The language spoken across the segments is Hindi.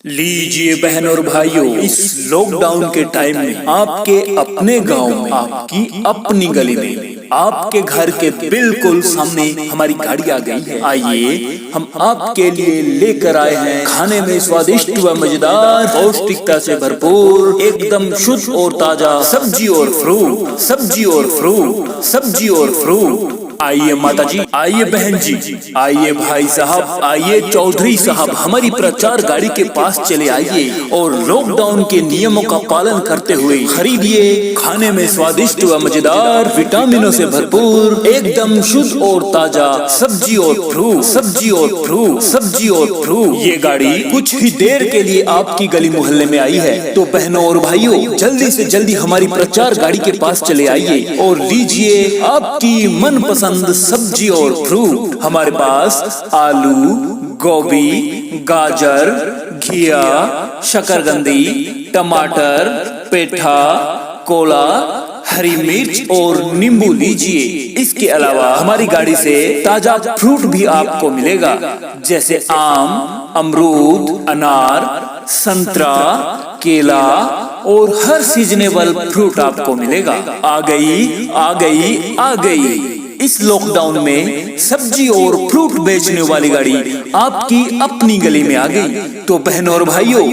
लीजिए बहन और भाइयों, इस लॉकडाउन के टाइम में आपके अपने गांव में, आपकी अपनी गली में, आपके घर के बिल्कुल सामने हमारी गाड़ी आ गई है। आइए हम आपके लिए लेकर आए हैं खाने में स्वादिष्ट व मजेदार, पौष्टिकता से भरपूर, एकदम शुद्ध और ताजा सब्जी और फ्रूट, सब्जी और फ्रूट, सब्जी और फ्रूट। आइए माता जी, आइए बहन जी, आइए भाई साहब, आइए चौधरी साहब, हमारी प्रचार गाड़ी के पास चले आइए और लॉकडाउन के नियमों का पालन करते हुए खरीदिए खाने में स्वादिष्ट व मजेदार, विटामिनों से भरपूर, एकदम शुद्ध और ताजा सब्जी और फ्रूट, सब्जी और फ्रूट, सब्जी और फ्रूट। ये गाड़ी कुछ ही देर के लिए आपकी गली मोहल्ले में आई है, तो बहनों और भाइयों जल्दी से जल्दी हमारी प्रचार गाड़ी के पास चले आइए और लीजिए आपकी मनपसंद सब्जी और फ्रूट। हमारे पास आलू, गोभी, गाजर, घिया, शकरकंदी, टमाटर, पेठा, कोला, हरी मिर्च और नींबू लीजिए। इसके अलावा हमारी गाड़ी से ताजा फ्रूट भी आपको मिलेगा, जैसे आम, अमरूद, अनार, संतरा, केला और हर सीजनेबल फ्रूट आपको मिलेगा। आ गई, आ गई, आ गई। इस लॉकडाउन में सब्जी और फ्रूट बेचने वाली गाड़ी आपकी अपनी गली में आ गई, तो बहनों और भाइयों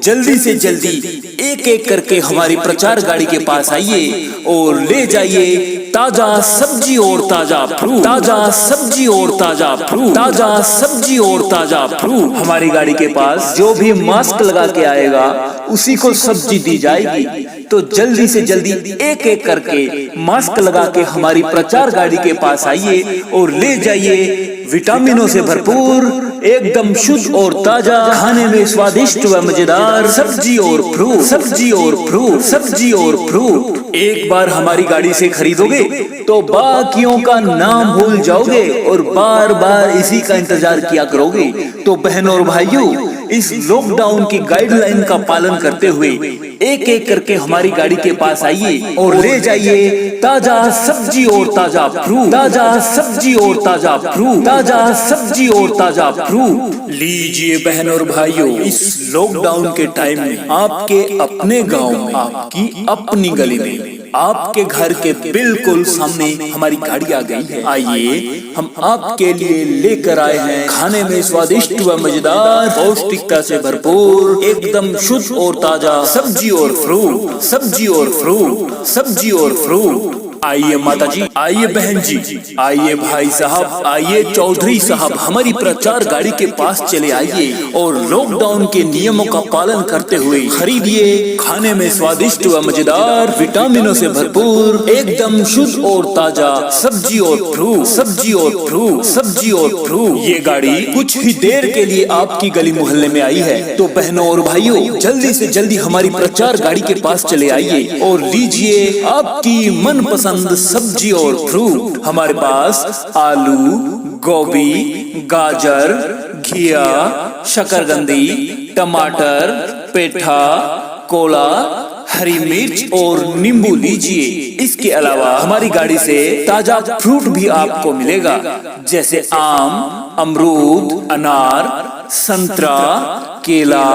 जल्दी से जल्दी एक एक करके हमारी प्रचार गाड़ी के पास आइए और ले जाइए ताजा सब्जी और ताजा फ्रूट, ताजा सब्जी और ताजा फ्रूट, ताजा सब्जी और ताजा फ्रूट। हमारी गाड़ी के पास जो भी मास्क लगा के आएगा उसी को सब्जी दी जाएगी, तो जल्दी से जल्दी एक एक करके मास्क लगा के हमारी प्रचार गाड़ी के पास आइए और ले जाइए विटामिनों से भरपूर, एकदम शुद्ध और ताजा, खाने में स्वादिष्ट व मजेदार सब्जी और फ्रूट, सब्जी और फ्रूट, सब्जी और फ्रूट। एक बार हमारी गाड़ी से खरीदोगे तो बाकियों का नाम भूल जाओगे और बार बार इसी का इंतजार किया करोगे। तो बहनों और भाइयों इस लॉकडाउन की गाइडलाइन का पालन करते हुए एक एक करके हमारी गाड़ी के पास आइए और ले जाइए ताजा सब्जी और ताजा फ्रूट, ताजा सब्जी और ताजा फ्रूट, ताजा सब्जी और ताजा फ्रूट। लीजिए बहन और भाइयों, इस लॉकडाउन के टाइम में आपके अपने गांव में, आपकी अपनी गली में, आपके घर के बिल्कुल सामने हमारी गाड़ी आ गई है। आइए हम आपके लिए लेकर आए हैं खाने में स्वादिष्ट व मजेदार, पौष्टिकता से भरपूर, एकदम शुद्ध और ताजा सब्जी और फ्रूट, सब्जी और फ्रूट, सब्जी और फ्रूट। आइए माता जी, आइए बहन जी, आइए भाई साहब, आइए चौधरी साहब, हमारी प्रचार गाड़ी के पास चले आइए और लॉकडाउन के नियमों का पालन करते हुए खरीदिए खाने में स्वादिष्ट व मजेदार, विटामिनों से भरपूर, एकदम शुद्ध और ताजा सब्जी और फ्रूट, सब्जी और फ्रूट, सब्जी और फ्रूट। ये गाड़ी कुछ ही देर के लिए आपकी गली मोहल्ले में आई है, तो बहनों और भाइयों जल्दी से जल्दी हमारी प्रचार गाड़ी के पास चले आइए और लीजिए आपकी मनपसंद सब्जी और फ्रूट। हमारे पास आलू, गोभी, गाजर, घिया, शकरकंदी, टमाटर, पेठा, कोला, हरी मिर्च और नींबू लीजिए। इसके अलावा हमारी गाड़ी से ताजा फ्रूट भी आपको मिलेगा, जैसे आम, अमरूद, अनार, संतरा, केला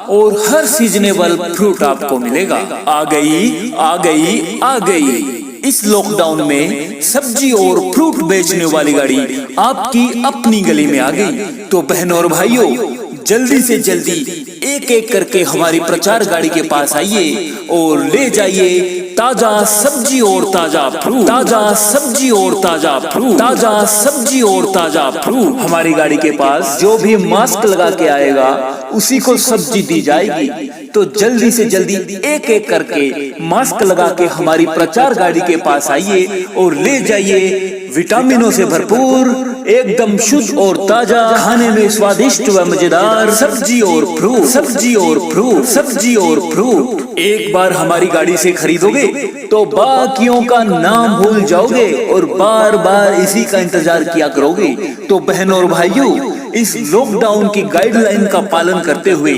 और हर सीजनेबल फ्रूट आपको मिलेगा। आ गई, आ गई, आ गई। इस लॉकडाउन में सब्जी और फ्रूट बेचने वाली गाड़ी आपकी अपनी गली में आ गई, तो बहनों और भाइयों जल्दी से जल्दी एक एक करके हमारी प्रचार गाड़ी के पास आइए और ले जाइए ताजा सब्जी और ताजा फ्रूट, ताजा सब्जी और ताजा फ्रूट, ताजा सब्जी और ताजा फ्रूट। हमारी गाड़ी के पास जो भी मास्क लगा के आएगा उसी को सब्जी दी जाएगी, तो जल्दी से जल्दी एक एक करके मास्क लगा के हमारी प्रचार गाड़ी के पास आइए और ले जाइए विटामिनों से भरपूर, एकदम शुद्ध और ताजा, खाने में स्वादिष्ट व मजेदार सब्जी और फ्रूट, सब्जी और फ्रूट, सब्जी और फ्रूट। एक बार हमारी गाड़ी से खरीदोगे तो बाकियों का नाम भूल जाओगे और बार बार इसी का इंतजार किया करोगे। तो बहनों और भाइयों इस लॉकडाउन की गाइडलाइन का पालन करते हुए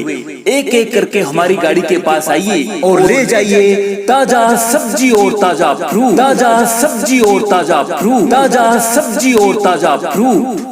एक एक करके हमारी गाड़ी के पास आइए और ले जाइए ताजा सब्जी और ताजा फ्रूट, ताजा सब्जी और ताजा फ्रूट, ताजा सब्जी और ताजा फ्रूट।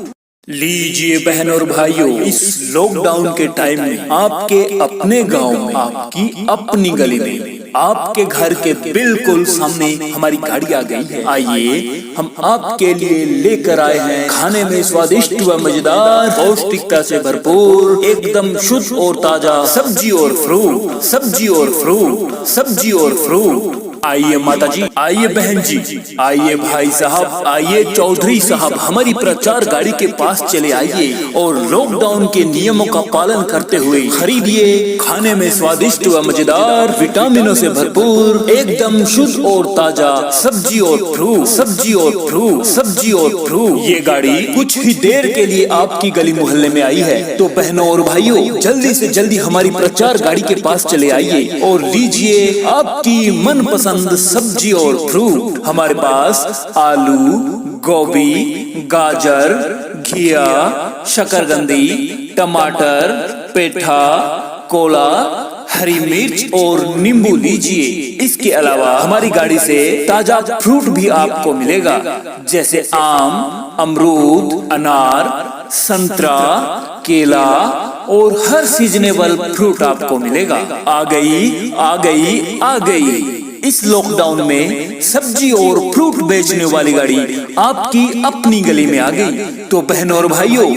लीजिए बहन और भाइयों, इस लॉकडाउन के टाइम में आपके अपने गांव में, आपकी अपनी गली में, आपके घर के बिल्कुल सामने हमारी गाड़ी आ गई है। आइए हम आपके लिए लेकर आए हैं खाने में स्वादिष्ट व मजेदार, पौष्टिकता से भरपूर, एकदम शुद्ध और ताजा सब्जी और फ्रूट, सब्जी और फ्रूट, सब्जी और फ्रूट। आइए माता जी, आइए बहन जी, आइए भाई साहब, आइए चौधरी साहब, हमारी प्रचार गाड़ी के पास चले आइए और लॉकडाउन के नियमों का पालन करते हुए खरीदिए खाने में स्वादिष्ट व मजेदार, विटामिनों से भरपूर, एकदम शुद्ध और ताजा सब्जी और फ्रूट, सब्जी और फ्रूट, सब्जी और फ्रूट। ये गाड़ी कुछ ही देर के लिए आपकी गली मोहल्ले में आई है, तो बहनों और भाइयों जल्दी से जल्दी हमारी प्रचार गाड़ी के पास चले आइए और लीजिए आपकी मनपसंद सब्जी और फ्रूट। हमारे पास आलू, गोभी, गाजर, घिया, शकरकंदी, टमाटर, पेठा, कोला, हरी मिर्च और नींबू लीजिए। इसके अलावा हमारी गाड़ी से ताजा फ्रूट भी आपको मिलेगा, जैसे आम, अमरूद, अनार, संतरा, केला और हर सीजनेबल फ्रूट आपको मिलेगा। आ गई, आ गई, आ गई। इस लॉकडाउन में सब्जी और फ्रूट बेचने वाली गाड़ी आपकी अपनी गली में आ गई। तो बहनों और भाइयों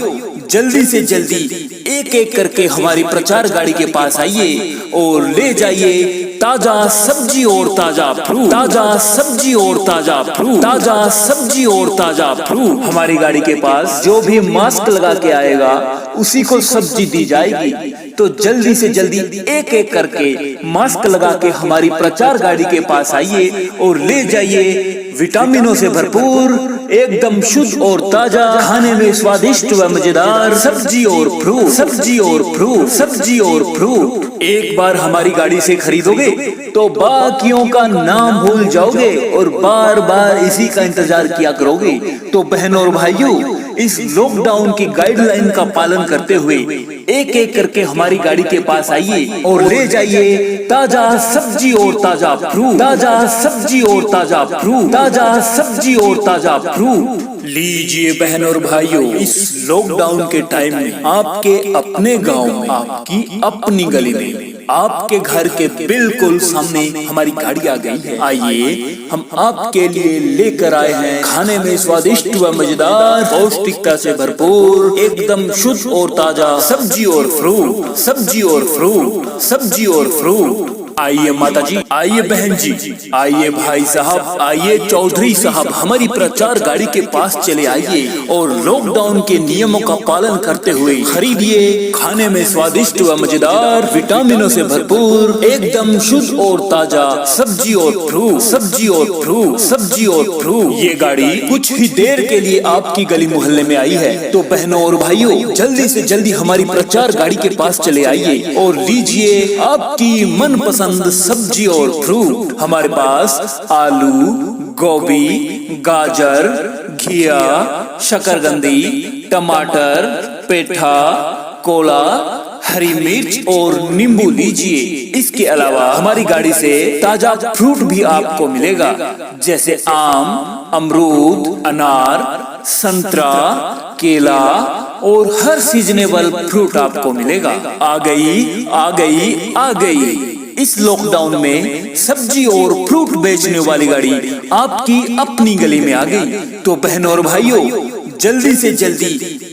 जल्दी से जल्दी एक एक करके हमारी प्रचार गाड़ी के पास आइए और ले जाइए ताजा सब्जी और ताजा फ्रूट, ताजा सब्जी और ताजा फ्रूट, ताजा सब्जी और ताजा फ्रूट। हमारी गाड़ी के पास जो भी मास्क लगा के आएगा उसी को सब्जी दी जाएगी। तो जल्दी से जल्दी एक एक करके मास्क लगा के हमारी प्रचार गाड़ी के पास आइए और ले जाइए विटामिनों से भरपूर, एकदम शुद्ध और ताजा, खाने में स्वादिष्ट व मजेदार सब्जी और फ्रूट, सब्जी और फ्रूट, सब्जी और फ्रूट। एक बार हमारी गाड़ी से खरीदोगे तो बाकियों का नाम भूल जाओगे और बार बार इसी का इंतजार किया करोगे। तो बहनों और भाइयों इस लॉकडाउन की गाइडलाइन का पालन करते हुए एक एक करके हमारी गाड़ी के पास आइए और ले जाइए ताजा सब्जी और ताजा फ्रूट, ताजा सब्जी और ताजा फ्रूट, ताजा सब्जी और ताजा फ्रूट। लीजिए बहन और भाइयों, इस लॉकडाउन के टाइम में आपके अपने गांव में, आपकी अपनी गली में, आपके घर के बिल्कुल सामने हमारी गाड़ी आ गई है। आइए हम आपके लिए लेकर आए हैं खाने में स्वादिष्ट व मजेदार, पौष्टिकता से भरपूर, एकदम शुद्ध और ताजा सब्जी और फ्रूट, सब्जी और फ्रूट, सब्जी और फ्रूट। आइए माता जी, आइए बहन जी, आइए भाई साहब, आइए चौधरी साहब, हमारी प्रचार गाड़ी के पास चले आइए और लॉकडाउन के नियमों का पालन करते हुए खरीदिए खाने में स्वादिष्ट व मजेदार, विटामिनों से भरपूर, एकदम शुद्ध और ताजा सब्जी और फ्रूट, सब्जी और फ्रूट, सब्जी और फ्रूट। ये गाड़ी कुछ ही देर के लिए आपकी गली मोहल्ले में आई है। तो बहनों और भाइयों जल्दी से जल्दी हमारी प्रचार गाड़ी के पास चले आइए और लीजिए आपकी मनपसंद सब्जी और फ्रूट। हमारे पास आलू, गोभी, गाजर, घिया, शकरकंदी, टमाटर, पेठा, कोला, हरी मिर्च और नींबू लीजिए। इसके अलावा हमारी गाड़ी से ताजा फ्रूट भी आपको मिलेगा, जैसे आम, अमरूद, अनार, संतरा, केला और हर सीजनेबल फ्रूट आपको मिलेगा। आ गई, आ गई, आ गई। इस लॉकडाउन में सब्जी और फ्रूट बेचने वाली गाड़ी आपकी अपनी गली में आ गई। तो बहनों और भाइयों जल्दी से जल्दी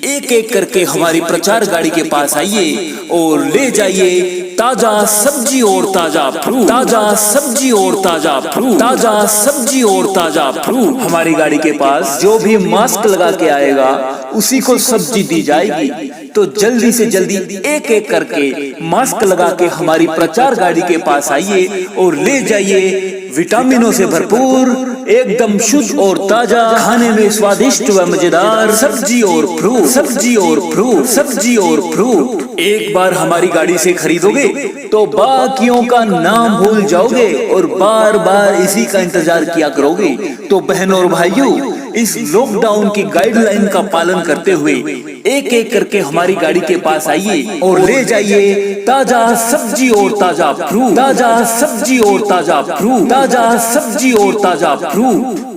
एक एक करके हमारी प्रचार गाड़ी के पास आइए और ले जाइए ताजा सब्जी और ताजा फ्रूट, ताजा सब्जी और ताजा फ्रूट, ताजा सब्जी और ताजा फ्रूट। हमारी गाड़ी के पास जो भी मास्क लगा के आएगा उसी को सब्जी दी जाएगी। तो जल्दी से जल्दी एक एक करके मास्क लगा के हमारी प्रचार गाड़ी के पास आइए और ले जाइए विटामिनों से भरपूर, एकदम शुद्ध और ताजा, खाने में स्वादिष्ट व मजेदार सब्जी और फ्रूट, सब्जी और फ्रूट, सब्जी और फ्रूट। एक बार हमारी गाड़ी से खरीदोगे तो बाकियों का नाम भूल जाओगे और बार बार इसी का इंतजार किया करोगे। तो बहनों और भाइयों इस लॉकडाउन की गाइडलाइन का पालन करते हुए एक एक करके हमारी गाड़ी के पास आइए और ले जाइए ताजा सब्जी और ताजा फ्रूट, ताजा सब्जी और ताजा फ्रूट, ताजा सब्जी और ताजा फ्रूट।